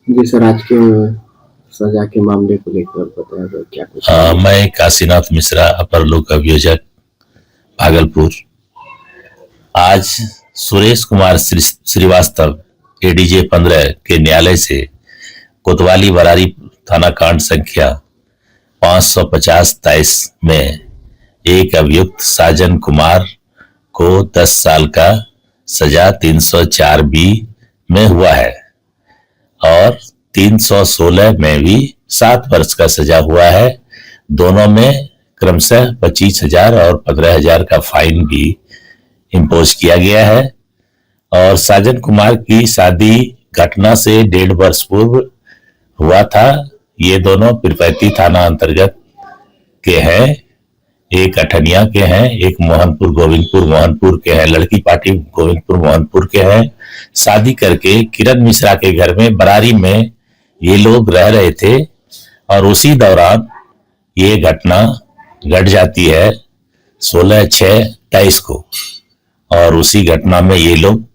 जी sir, आज के सजा के मामले को लेकर बताया जाए क्या कुछ? मैं काशीनाथ मिश्रा, अपर लोक अभियोजक, भागलपुर। आज सुरेश कुमार श्रीवास्तव एडीजे 15 के न्यायालय से कोतवाली बरारी थाना कांड संख्या 550-23 में एक अभियुक्त साजन कुमार को 10 साल का सजा 304 बी में हुआ है और 316 में भी 7 वर्ष का सजा हुआ है। दोनों में क्रमशः 25,000 और 15,000 का फाइन भी इम्पोज किया गया है। और साजन कुमार की शादी घटना से 1.5 वर्ष पूर्व हुआ था। ये दोनों पीरपैंती थाना अंतर्गत के हैं, एक अठनिया के हैं, एक मोहनपुर गोविंदपुर मोहनपुर के हैं, लड़की पार्टी गोविंदपुर मोहनपुर के हैं। शादी करके किरण मिश्रा के घर में बरारी में ये लोग रह रहे थे और उसी दौरान ये घटना घट जाती है 16/6/23 को। और उसी घटना में ये लोग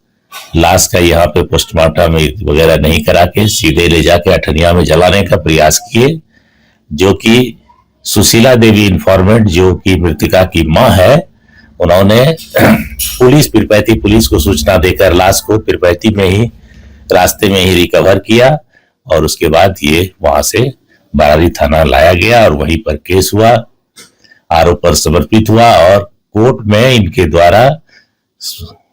लाश का यहाँ पे पोस्टमार्टम वगैरह नहीं करा के सीधे ले जाके अठनिया में जलाने का प्रयास किए, जो कि सुशीला देवी इंफॉर्मेंट, जो कि मृतिका की मां है, उन्होंने पीरपैंती पुलिस को सूचना देकर लाश को पीरपैंती में ही रास्ते में ही रिकवर किया और उसके बाद ये वहां से बरारी थाना लाया गया और वहीं पर केस हुआ, आरोप पर समर्पित हुआ और कोर्ट में इनके द्वारा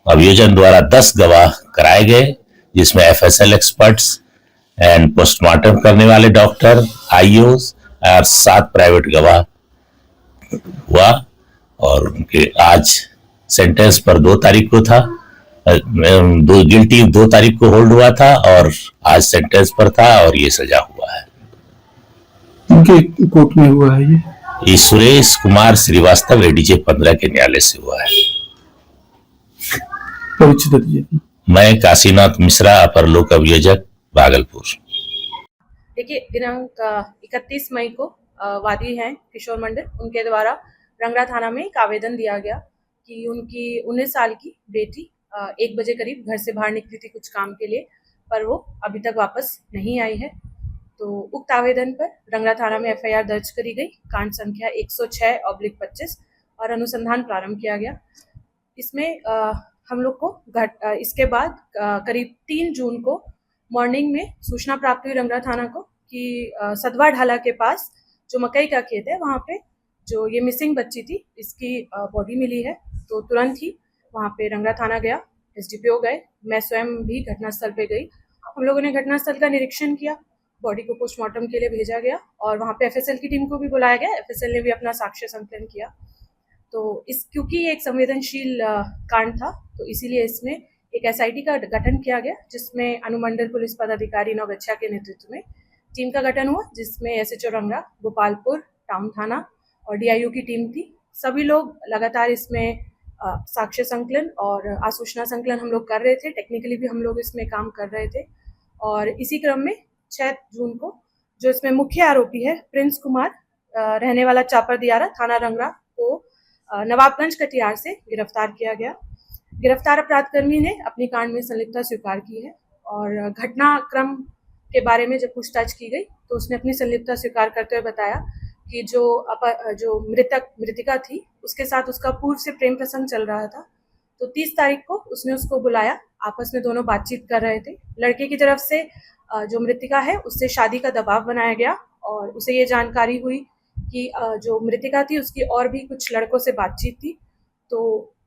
अभियोजन द्वारा 10 गवाह कराए गए, जिसमें एफएसएल एक्सपर्ट्स एंड पोस्टमार्टम करने वाले डॉक्टर, आईओस और 7 प्राइवेट गवाह हुआ। और उनके आज सेंटेंस पर 2 तारीख को था, गिल्टी 2 तारीख को होल्ड हुआ था और आज सेंटेंस पर था और ये सजा हुआ है। उनके कोर्ट में हुआ है ये सुरेश कुमार श्रीवास्तव एडीजे 15 के न्यायालय से हुआ है। मैं काशीनाथ मिश्रा, अपर लोक अभियोजक, भागलपुर। देखिए, दिनांक 31 मई को वादी हैं किशोर मंडल, उनके द्वारा रंगरा थाना में एक आवेदन दिया गया कि उनकी 19 साल की बेटी 1 बजे करीब घर से बाहर निकली थी कुछ काम के लिए, पर वो अभी तक वापस नहीं आई है। तो उक्त आवेदन पर रंगरा थाना में एफआईआर दर्ज करी गई, कांड संख्या 106/25 और अनुसंधान प्रारंभ किया गया। इसमें हम लोग को इसके बाद करीब 3 जून को मॉर्निंग में सूचना प्राप्त हुई रंगरा थाना को कि सदवा ढाला के पास जो मकई का खेत है, वहाँ पे जो ये मिसिंग बच्ची थी, इसकी बॉडी मिली है। तो तुरंत ही वहाँ पे रंगरा थाना गया, एसडीपीओ गए, मैं स्वयं भी घटनास्थल पे गई। हम लोगों ने घटनास्थल का निरीक्षण किया, बॉडी को पोस्टमार्टम के लिए भेजा गया और वहाँ पे एफएसएल की टीम को भी बुलाया गया। एफएसएल ने भी अपना साक्ष्य संकलन किया। तो क्योंकि ये एक संवेदनशील कांड था, तो इसीलिए इसमें एक एसआईटी का गठन किया गया, जिसमें अनुमंडल पुलिस पदाधिकारी नवगछिया के नेतृत्व में टीम का गठन हुआ, जिसमें एसएचओ रंगरा, गोपालपुर टाउन थाना और डीआईयू की टीम थी। सभी लोग लगातार इसमें साक्ष्य संकलन और आसूचना संकलन हम लोग कर रहे थे। टेक्निकली भी हम लोग इसमें काम कर रहे थे। और इसी क्रम में 6 जून को जो इसमें मुख्य आरोपी है प्रिंस कुमार, रहने वाला चापर दियारा, थाना रंगरा, को नवाबगंज कटियार से गिरफ्तार किया गया। गिरफ्तार अपराधकर्मी ने अपनी कांड में संलिप्तता स्वीकार की है और घटनाक्रम के बारे में जब पूछताछ की गई तो उसने अपनी संलिप्तता स्वीकार करते हुए बताया कि जो मृतिका थी, उसके साथ उसका पूर्व से प्रेम प्रसंग चल रहा था। तो 30 तारीख को उसने उसको बुलाया, आपस में दोनों बातचीत कर रहे थे। लड़के की तरफ से जो मृतिका है उससे शादी का दबाव बनाया गया और उसे ये जानकारी हुई कि जो मृतिका थी उसकी और भी कुछ लड़कों से बातचीत थी। तो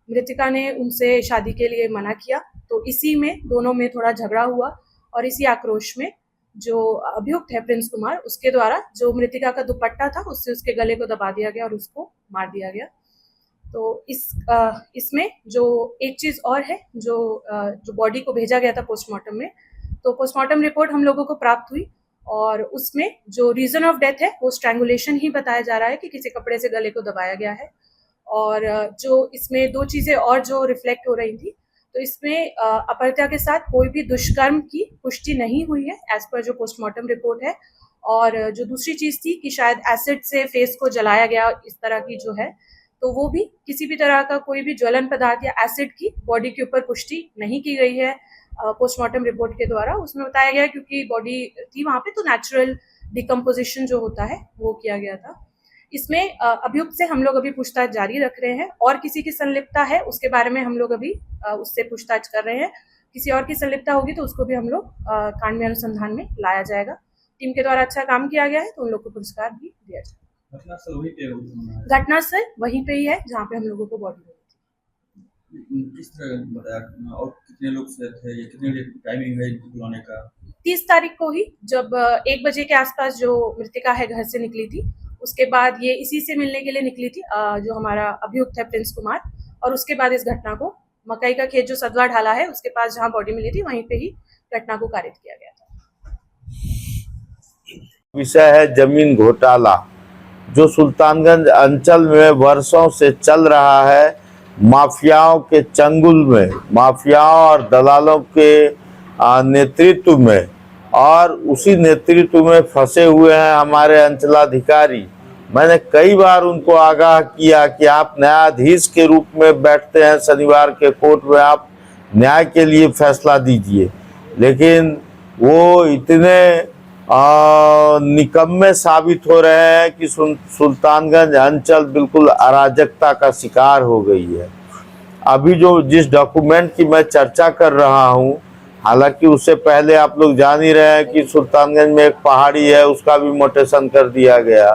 मृतिका ने उनसे शादी के लिए मना किया। तो इसी में दोनों में थोड़ा झगड़ा हुआ और इसी आक्रोश में जो अभियुक्त है प्रिंस कुमार, उसके द्वारा जो मृतिका का दुपट्टा था उससे उसके गले को दबा दिया गया और उसको मार दिया गया। तो इसमें जो एक चीज़ और है, जो बॉडी को भेजा गया था पोस्टमार्टम में, तो पोस्टमार्टम रिपोर्ट हम लोगों को प्राप्त हुई और उसमें जो रीज़न ऑफ डेथ है वो स्ट्रैंगुलेशन ही बताया जा रहा है कि किसी कपड़े से गले को दबाया गया है। और जो इसमें 2 चीज़ें और जो रिफ्लेक्ट हो रही थी, तो इसमें अपहृता के साथ कोई भी दुष्कर्म की पुष्टि नहीं हुई है एज पर जो पोस्टमार्टम रिपोर्ट है। और जो दूसरी चीज़ थी कि शायद एसिड से फेस को जलाया गया, इस तरह की जो है, तो वो भी किसी भी तरह का कोई भी ज्वलन पदार्थ या एसिड की बॉडी के ऊपर पुष्टि नहीं की गई है। पोस्टमार्टम रिपोर्ट के द्वारा। उसमें बताया गया क्योंकि बॉडी थी वहाँ पे तो नेचुरल डिकम्पोजिशन जो होता है वो किया गया था। इसमें अभियुक्त से हम लोग अभी पूछताछ जारी रख रहे हैं और किसी की संलिप्तता है उसके बारे में हम लोग अभी उससे पूछताछ कर रहे हैं। किसी और की संलिप्तता होगी तो उसको भी हम लोग कांड में अनुसंधान में लाया जाएगा। टीम के द्वारा अच्छा काम किया गया है तो उन लोग को पुरस्कार भी दिया जाएगा। घटनास्थल वहीं पे ही है जहाँ पे हम लोगों को बॉडी किस तरह बताया और कितने लोग से थे, ये कितने टाइमिंग है बुलाने का? 30 तारीख को ही जब 1 बजे के आसपास जो मृतिका है घर से निकली थी, उसके बाद ये इसी से मिलने के लिए निकली थी जो हमारा अभियुक्त है प्रिंस कुमार, और उसके बाद इस घटना को मकई का खेत जो सदवा ढाला है उसके पास जहाँ बॉडी मिली थी वहीं पे ही घटना को कारित किया गया था। विषय है जमीन घोटाला जो सुल्तानगंज अंचल में वर्षों से चल रहा है। माफियाओं के चंगुल में, माफियाओं और दलालों के नेतृत्व में, और उसी नेतृत्व में फंसे हुए हैं हमारे अंचलाधिकारी। मैंने कई बार उनको आगाह किया कि आप न्यायाधीश के रूप में बैठते हैं शनिवार के कोर्ट में, आप न्याय के लिए फैसला दीजिए, लेकिन वो इतने निकम्मे साबित हो रहे हैं कि सुल्तानगंज अंचल बिल्कुल अराजकता का शिकार हो गई है। अभी जिस डॉक्यूमेंट की मैं चर्चा कर रहा हूं, हालांकि उससे पहले आप लोग जान ही रहे हैं कि सुल्तानगंज में एक पहाड़ी है उसका भी मोटेशन कर दिया गया।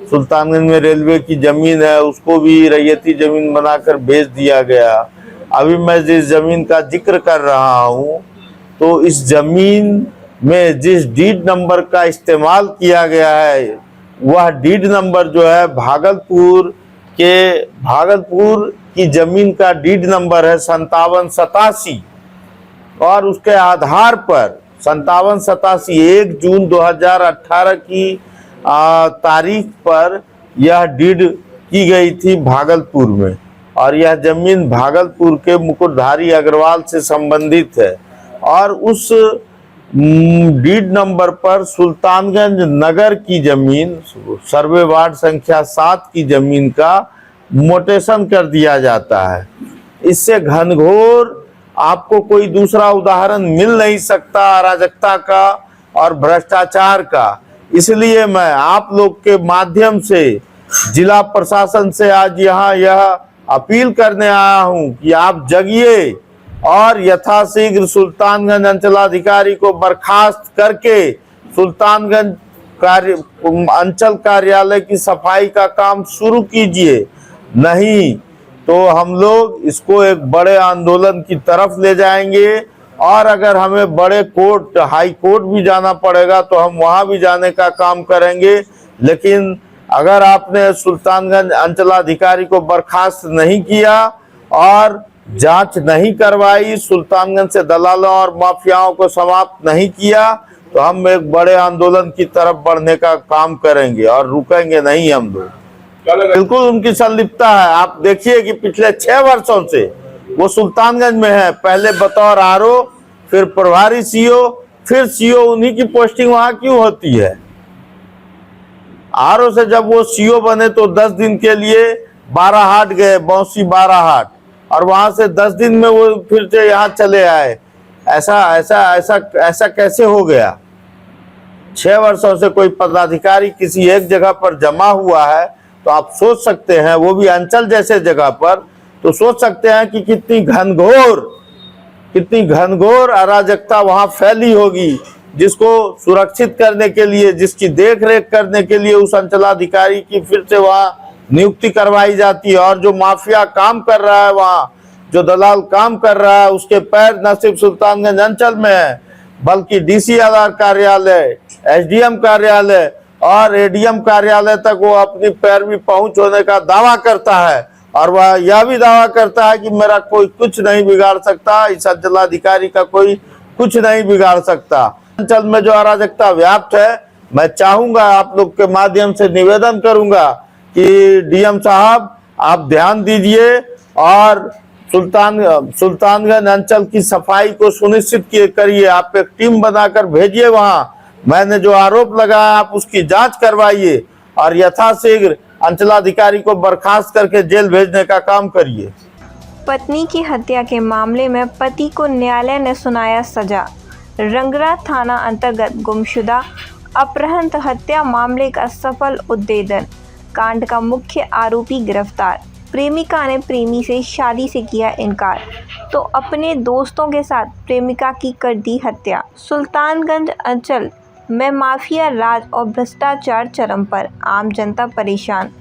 सुल्तानगंज में रेलवे की जमीन है उसको भी रैयती जमीन बनाकर बेच दिया गया। अभी मैं जिस जमीन का जिक्र कर रहा हूं तो इस जमीन में जिस डीड नंबर का इस्तेमाल किया गया है वह डीड नंबर जो है भागलपुर की जमीन का डीड नंबर है 5787, और उसके आधार पर 5787 1 जून 2018 की तारीख पर यह डीड की गई थी भागलपुर में, और यह जमीन भागलपुर के मुकुटधारी अग्रवाल से संबंधित है। और उस डीड नंबर पर सुल्तानगंज नगर की जमीन, सर्वे वार्ड संख्या 7 की जमीन का मोटेशन कर दिया जाता है। इससे घनघोर आपको कोई दूसरा उदाहरण मिल नहीं सकता अराजकता का और भ्रष्टाचार का। इसलिए मैं आप लोग के माध्यम से जिला प्रशासन से आज यहाँ यह अपील करने आया हूँ कि आप जगिए और यथाशीघ्र सुल्तानगंज अंचलाधिकारी को बर्खास्त करके सुल्तानगंज अंचल कार्यालय की सफाई का काम शुरू कीजिए, नहीं तो हम लोग इसको एक बड़े आंदोलन की तरफ ले जाएंगे। और अगर हमें बड़े कोर्ट, हाई कोर्ट भी जाना पड़ेगा तो हम वहां भी जाने का काम करेंगे। लेकिन अगर आपने सुल्तानगंज अंचलाधिकारी को बर्खास्त नहीं किया और जांच नहीं करवाई, सुल्तानगंज से दलालों और माफियाओं को समाप्त नहीं किया, तो हम एक बड़े आंदोलन की तरफ बढ़ने का काम करेंगे और रुकेंगे नहीं हम लोग। बिल्कुल उनकी संलिप्तता है। आप देखिए कि पिछले 6 वर्षों से वो सुल्तानगंज में है, पहले बतौर आरओ, फिर प्रभारी सीओ, फिर सीओ। उन्हीं की पोस्टिंग वहां क्यों होती है? आरओ से जब वो सीओ बने तो 10 दिन के लिए बाराहाट गए, बौसी बाराहाट, और वहां से 10 दिन में वो फिर से यहाँ चले आए। ऐसा कैसे हो गया? 6 वर्षों से कोई पदाधिकारी किसी एक जगह पर जमा हुआ है तो आप सोच सकते हैं, वो भी अंचल जैसे जगह पर, तो सोच सकते हैं कि कितनी घनघोर अराजकता वहां फैली होगी, जिसको सुरक्षित करने के लिए, जिसकी देखरेख करने के लिए उस अंचलाधिकारी की फिर से वहां नियुक्ति करवाई जाती है। और जो माफिया काम कर रहा है वहां, जो दलाल काम कर रहा है, उसके पैर न सिर्फ सुल्तानगंज अंचल में है बल्कि डीसीएलआर कार्यालय, एसडीएम कार्यालय और एडीएम कार्यालय तक वो अपनी पैरवी पहुंच होने का दावा करता है। और वह यह भी दावा करता है कि मेरा कोई कुछ नहीं बिगाड़ सकता, इस अंचलाधिकारी का कोई कुछ नहीं बिगाड़ सकता। अंचल में जो अराजकता व्याप्त है, मैं चाहूंगा, आप लोग के माध्यम से निवेदन करूंगा कि डीएम साहब आप ध्यान दीजिए और सुल्तानगंज अंचल की सफाई को सुनिश्चित करिए। आप एक टीम बनाकर भेजिए वहां, मैंने जो आरोप लगाया आप उसकी जांच करवाइए और यथाशीघ्र अंचलाधिकारी को बर्खास्त करके जेल भेजने का काम करिए। पत्नी की हत्या के मामले में पति को न्यायालय ने सुनाया सजा। रंगरा थाना अंतर्गत गुमशुदा अपहृत हत्या मामले का सफल उद्भेदन। कांड का मुख्य आरोपी गिरफ्तार। प्रेमिका ने प्रेमी से शादी से किया इनकार तो अपने दोस्तों के साथ प्रेमिका की कर दी हत्या। सुल्तानगंज अंचल में माफिया राज और भ्रष्टाचार चरम पर, आम जनता परेशान।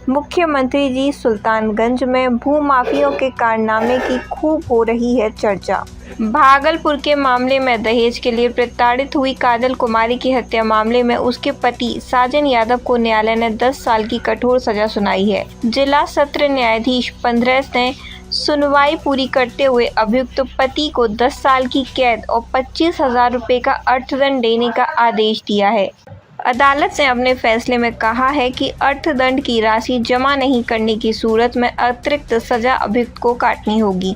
मुख्यमंत्री जी सुल्तानगंज में भूमाफियों के कारनामे की खूब हो रही है चर्चा। भागलपुर के मामले में दहेज के लिए प्रताड़ित हुई काजल कुमारी की हत्या मामले में उसके पति साजन यादव को न्यायालय ने 10 साल की कठोर सजा सुनाई है। जिला सत्र न्यायाधीश 15 ने सुनवाई पूरी करते हुए अभियुक्त पति को 10 साल की कैद और 25,000 रुपये का अर्थदंड देने का आदेश दिया है। अदालत ने अपने फैसले में कहा है कि अर्थदंड की राशि जमा नहीं करने की सूरत में अतिरिक्त सजा अभियुक्त को काटनी होगी।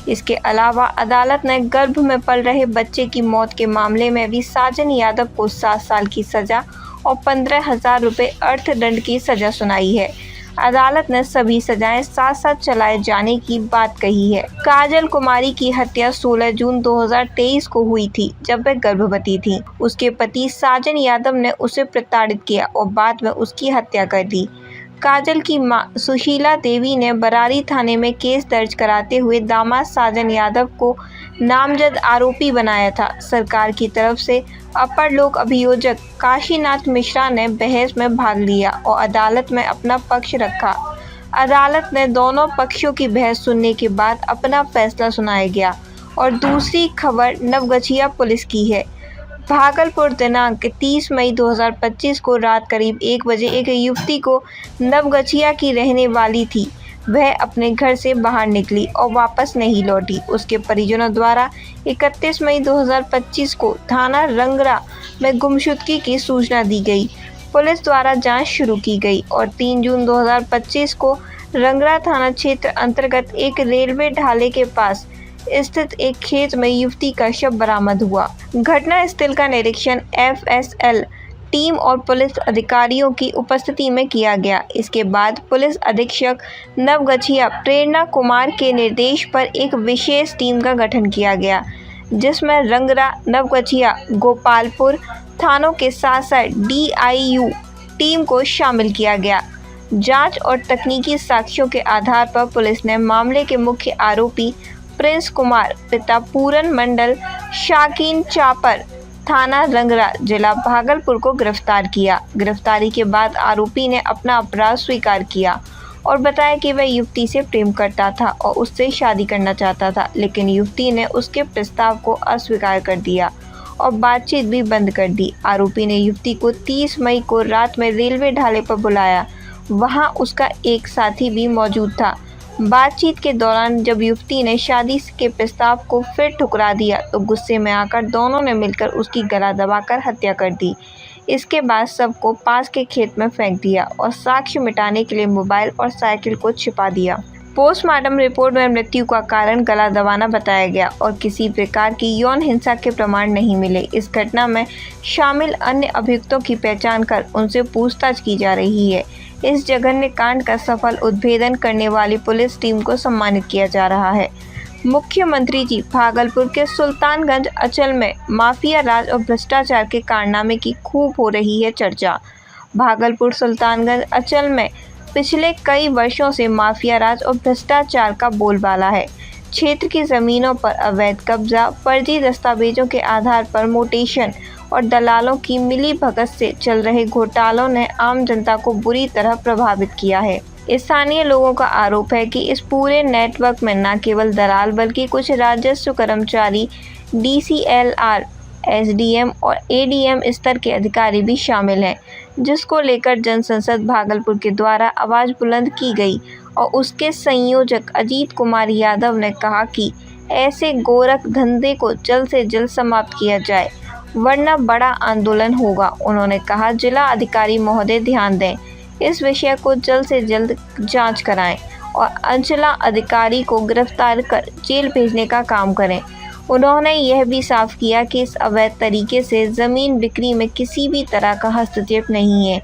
इसके अलावा अदालत ने गर्भ में पल रहे बच्चे की मौत के मामले में भी साजन यादव को 7 साल की सजा और 15,000 रुपये अर्थदंड की सजा सुनाई है। अदालत ने सभी सजाएं साथ साथ चलाए जाने की बात कही है। काजल कुमारी की हत्या 16 जून 2023 को हुई थी, जब वह गर्भवती थी। उसके पति साजन यादव ने उसे प्रताड़ित किया और बाद में उसकी हत्या कर दी। काजल की मां सुशीला देवी ने बरारी थाने में केस दर्ज कराते हुए दामाद साजन यादव को नामजद आरोपी बनाया था। सरकार की तरफ से अपर लोक अभियोजक काशीनाथ मिश्रा ने बहस में भाग लिया और अदालत में अपना पक्ष रखा। अदालत ने दोनों पक्षों की बहस सुनने के बाद अपना फैसला सुनाया गया। और दूसरी खबर नवगछिया पुलिस की है। भागलपुर दिनांक 30 मई 2025 को रात करीब 1 बजे एक युवती को नवगछिया की रहने वाली थी। वह अपने घर से बाहर निकली और वापस नहीं लौटी। उसके परिजनों द्वारा 31 मई 2025 को थाना रंगरा में गुमशुदगी की सूचना दी गई। पुलिस द्वारा जांच शुरू की गई और 3 जून 2025 को रंगरा थाना क्षेत्र अंतर्गत एक रेलवे ढाले के पास स्थित एक खेत में युवती का शव बरामद हुआ। घटना स्थल का निरीक्षण FSL टीम और पुलिस अधिकारियों की उपस्थिति में किया गया। इसके बाद पुलिस अधीक्षक नवगछिया प्रेरणा कुमार के निर्देश पर एक विशेष टीम का गठन किया गया, जिसमें रंगरा, नवगछिया, गोपालपुर थानों के साथ साथ DIU टीम को शामिल किया गया। जांच और तकनीकी साक्ष्यों के आधार पर पुलिस ने मामले के मुख्य आरोपी प्रिंस कुमार पिता पूरन मंडल शाकीन चापर थाना रंगरा जिला भागलपुर को गिरफ्तार किया। गिरफ्तारी के बाद आरोपी ने अपना अपराध स्वीकार किया और बताया कि वह युवती से प्रेम करता था और उससे शादी करना चाहता था, लेकिन युवती ने उसके प्रस्ताव को अस्वीकार कर दिया और बातचीत भी बंद कर दी। आरोपी ने युवती को 30 मई को रात में रेलवे ढाले पर बुलाया। वहां उसका एक साथी भी मौजूद था। बातचीत के दौरान जब युवती ने शादी के प्रस्ताव को फिर ठुकरा दिया तो गुस्से में आकर दोनों ने मिलकर उसकी गला दबाकर हत्या कर दी। इसके बाद शव को पास के खेत में फेंक दिया और साक्ष्य मिटाने के लिए मोबाइल और साइकिल को छिपा दिया। पोस्टमार्टम रिपोर्ट में मृत्यु का कारण गला दबाना बताया गया और किसी प्रकार की यौन हिंसा के प्रमाण नहीं मिले। इस घटना में शामिल अन्य अभियुक्तों की पहचान कर उनसे पूछताछ की जा रही है। इस जघन्य कांड का सफल उद्भेदन करने वाली पुलिस टीम को सम्मानित किया जा रहा है। मुख्यमंत्री जी भागलपुर के सुल्तानगंज अंचल में माफिया राज और भ्रष्टाचार के कारनामे की खूब हो रही है चर्चा। भागलपुर सुल्तानगंज अंचल में पिछले कई वर्षों से माफिया राज और भ्रष्टाचार का बोलबाला है। क्षेत्र की जमीनों पर अवैध कब्जा, फर्जी दस्तावेजों के आधार पर मोटेशन और दलालों की मिली भगत से चल रहे घोटालों ने आम जनता को बुरी तरह प्रभावित किया है। स्थानीय लोगों का आरोप है कि इस पूरे नेटवर्क में न केवल दलाल बल्कि कुछ राजस्व कर्मचारी, DCLR, SDM और ADM स्तर के अधिकारी भी शामिल हैं, जिसको लेकर जनसंसद भागलपुर के द्वारा आवाज़ बुलंद की गई और उसके संयोजक अजीत कुमार यादव ने कहा कि ऐसे गोरख धंधे को जल्द से जल्द समाप्त किया जाए, वरना बड़ा आंदोलन होगा। उन्होंने कहा, जिला अधिकारी महोदय ध्यान दें, इस विषय को जल्द से जल्द जांच कराएं और अंचला अधिकारी को गिरफ्तार कर जेल भेजने का काम करें। उन्होंने यह भी साफ किया कि इस अवैध तरीके से ज़मीन बिक्री में किसी भी तरह का हस्तक्षेप नहीं है।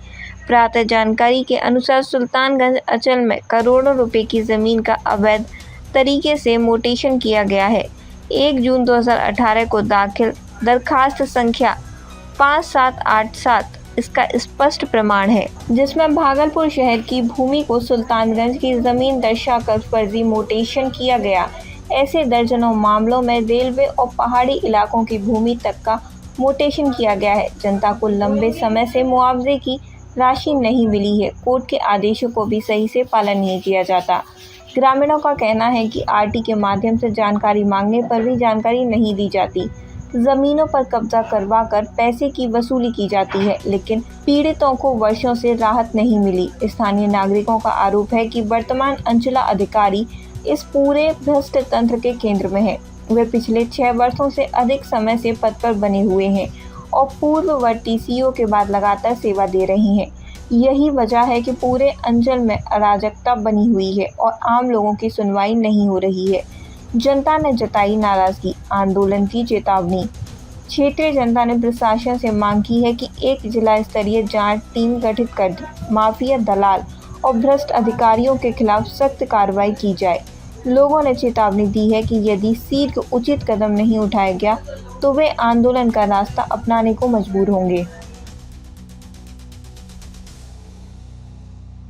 प्राप्त जानकारी के अनुसार सुल्तानगंज अंचल में करोड़ों रुपए की ज़मीन का अवैध तरीके से मोटेशन किया गया है। 1 जून 2018 को दाखिल दरखास्त संख्या 5787 इसका स्पष्ट प्रमाण है, जिसमें भागलपुर शहर की भूमि को सुल्तानगंज की जमीन दर्शाकर फर्जी मोटेशन किया गया। ऐसे दर्जनों मामलों में रेलवे और पहाड़ी इलाकों की भूमि तक का मोटेशन किया गया है। जनता को लंबे समय से मुआवजे की राशि नहीं मिली है। कोर्ट के आदेशों को भी सही से पालन नहीं किया जाता। ग्रामीणों का कहना है कि आरटी के माध्यम से जानकारी मांगने पर भी जानकारी नहीं दी जाती। जमीनों पर कब्जा करवाकर पैसे की वसूली की जाती है, लेकिन पीड़ितों को वर्षों से राहत नहीं मिली। स्थानीय नागरिकों का आरोप है कि वर्तमान अंचला अधिकारी इस पूरे भ्रष्ट तंत्र के केंद्र में है। वे पिछले 6 वर्षों से अधिक समय से पद पर बने हुए हैं और पूर्ववर्ती सीईओ के बाद लगातार सेवा दे रही हैं। यही वजह है कि पूरे अंचल में अराजकता बनी हुई है और आम लोगों की सुनवाई नहीं हो रही है। जनता ने जताई नाराजगी, आंदोलन की चेतावनी। क्षेत्रीय जनता ने प्रशासन से मांग की है कि एक जिला स्तरीय जांच टीम गठित कर माफिया, दलाल और भ्रष्ट अधिकारियों के खिलाफ सख्त कार्रवाई की जाए। लोगों ने चेतावनी दी है कि यदि शीघ्र उचित कदम नहीं उठाया गया तो वे आंदोलन का रास्ता अपनाने को मजबूर होंगे।